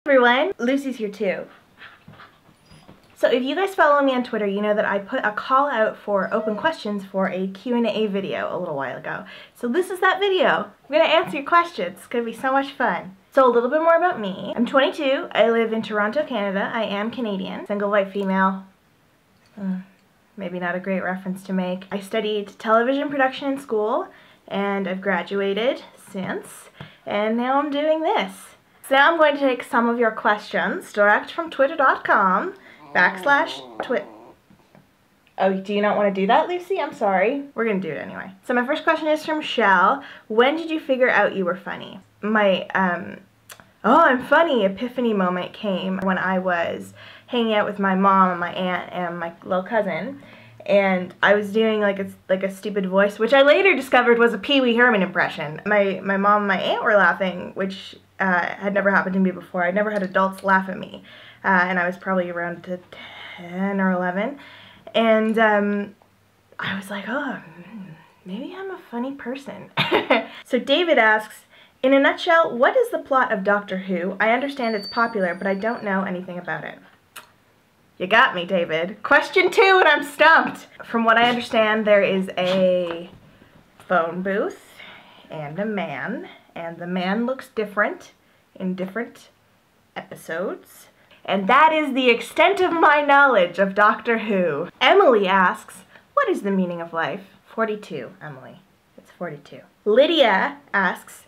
Everyone, Lucy's here too. So if you guys follow me on Twitter, you know that I put a call out for open questions for a Q&A video a little while ago. So this is that video. I'm going to answer your questions. It's going to be so much fun. So a little bit more about me. I'm 22. I live in Toronto, Canada. I am Canadian. Single white female. Maybe not a great reference to make. I studied television production in school, and I've graduated since, and now I'm doing this. So now I'm going to take some of your questions direct from twitter.com/twit. Oh, do you not want to do that, Lucy? I'm sorry. We're going to do it anyway. So my first question is from Shell. When did you figure out you were funny? My, oh, I'm funny epiphany moment came when I was hanging out with my mom and my aunt and my little cousin, and I was doing like a stupid voice, which I later discovered was a Pee Wee Herman impression. My mom and my aunt were laughing, which had never happened to me before. I'd never had adults laugh at me, and I was probably around 10 or 11, and I was like, oh, maybe I'm a funny person. So David asks, in a nutshell, what is the plot of Doctor Who? I understand it's popular, but I don't know anything about it. You got me, David. Question 2, and I'm stumped. From what I understand, there is a phone booth and a man, and the man looks different in different episodes. And that is the extent of my knowledge of Doctor Who. Emily asks, what is the meaning of life? 42, Emily. It's 42. Lydia asks,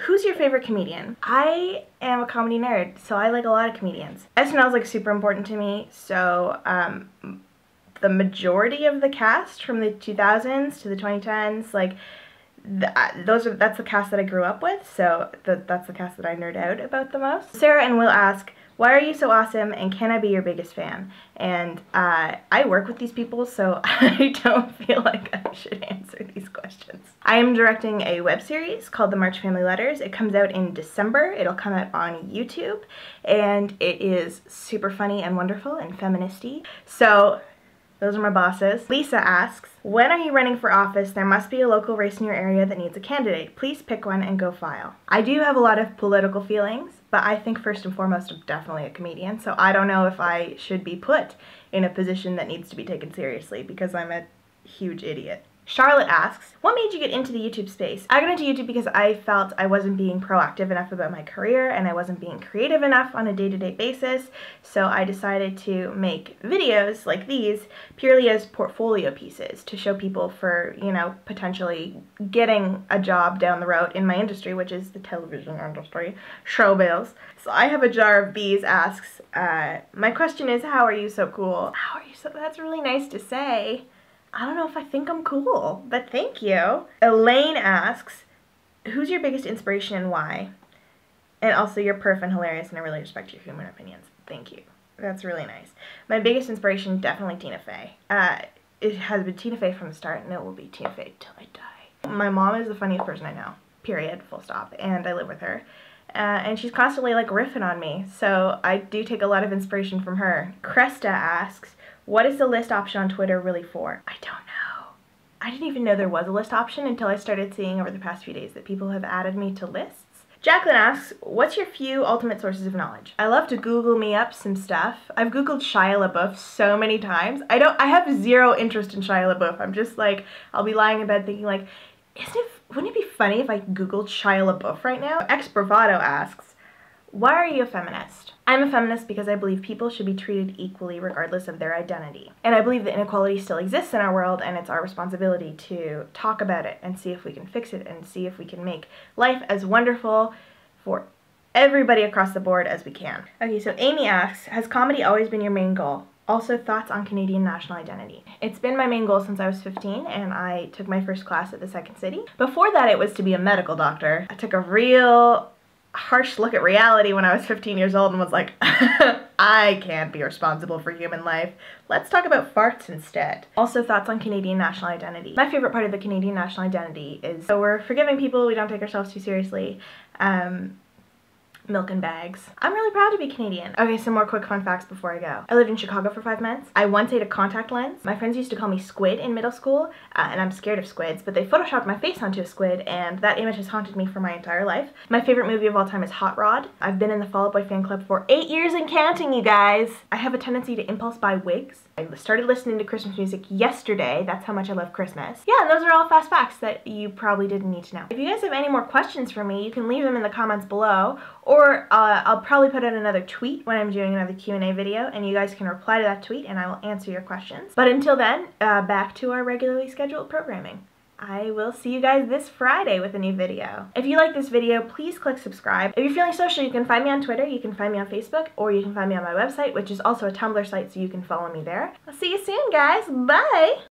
who's your favorite comedian? I am a comedy nerd, so I like a lot of comedians. SNL is like super important to me, so the majority of the cast from the 2000s to the 2010s, like that's the cast that I grew up with, so that's the cast that I nerd out about the most. Sarah and Will ask, why are you so awesome, and can I be your biggest fan? And I work with these people, so I don't feel like I should answer these questions. I am directing a web series called The March Family Letters. It comes out in December. It'll come out on YouTube, and it is super funny and wonderful and feministy. So those are my bosses. Lisa asks, when are you running for office? There must be a local race in your area that needs a candidate. Please pick one and go file. I do have a lot of political feelings, but I think first and foremost I'm definitely a comedian, so I don't know if I should be put in a position that needs to be taken seriously because I'm a huge idiot. Charlotte asks, what made you get into the YouTube space? I got into YouTube because I felt I wasn't being proactive enough about my career and I wasn't being creative enough on a day-to-day basis, so I decided to make videos like these purely as portfolio pieces to show people for, you know, potentially getting a job down the road in my industry, which is the television industry, showbiz. So I have a jar of bees asks, my question is, how are you so cool? How are you so, that's really nice to say. I don't know if I think I'm cool, but thank you. Elaine asks, who's your biggest inspiration and why? And also, you're perf and hilarious, and I really respect your human opinions. Thank you. That's really nice. My biggest inspiration, definitely Tina Fey. It has been Tina Fey from the start, and it will be Tina Fey till I die. My mom is the funniest person I know, period, full stop, and I live with her. And she's constantly, like, riffing on me, so I do take a lot of inspiration from her. Cresta asks, what is the list option on Twitter really for? I don't know. I didn't even know there was a list option until I started seeing over the past few days that people have added me to lists. Jacqueline asks, what's your few ultimate sources of knowledge? I love to Google me up some stuff. I've Googled Shia LaBeouf so many times. I have zero interest in Shia LaBeouf. I'm just like, I'll be lying in bed thinking like, wouldn't it be funny if I Googled Shia LaBeouf right now? Ex Bravado asks, why are you a feminist? I'm a feminist because I believe people should be treated equally regardless of their identity. And I believe that inequality still exists in our world, and it's our responsibility to talk about it and see if we can fix it and see if we can make life as wonderful for everybody across the board as we can. Okay, so Amy asks, has comedy always been your main goal? Also, thoughts on Canadian national identity. It's been my main goal since I was 15, and I took my first class at the Second City. Before that, it was to be a medical doctor. I took a real harsh look at reality when I was 15 years old and was like, I can't be responsible for human life. Let's talk about farts instead. Also, thoughts on Canadian national identity. My favorite part of the Canadian national identity is, so we're forgiving people, we don't take ourselves too seriously. milk and bags. I'm really proud to be Canadian. Okay, some more quick fun facts before I go. I lived in Chicago for 5 months. I once ate a contact lens. My friends used to call me Squid in middle school, and I'm scared of squids, but they photoshopped my face onto a squid, and that image has haunted me for my entire life. My favorite movie of all time is Hot Rod. I've been in the Fall Out Boy fan club for 8 years and counting, you guys. I have a tendency to impulse buy wigs. I started listening to Christmas music yesterday. That's how much I love Christmas. Yeah, and those are all fast facts that you probably didn't need to know. If you guys have any more questions for me, you can leave them in the comments below, or I'll probably put out another tweet when I'm doing another Q&A video, and you guys can reply to that tweet and I will answer your questions. But until then, back to our regularly scheduled programming. I will see you guys this Friday with a new video. If you like this video, please click subscribe. If you're feeling social, you can find me on Twitter, you can find me on Facebook, or you can find me on my website, which is also a Tumblr site, so you can follow me there. I'll see you soon, guys. Bye!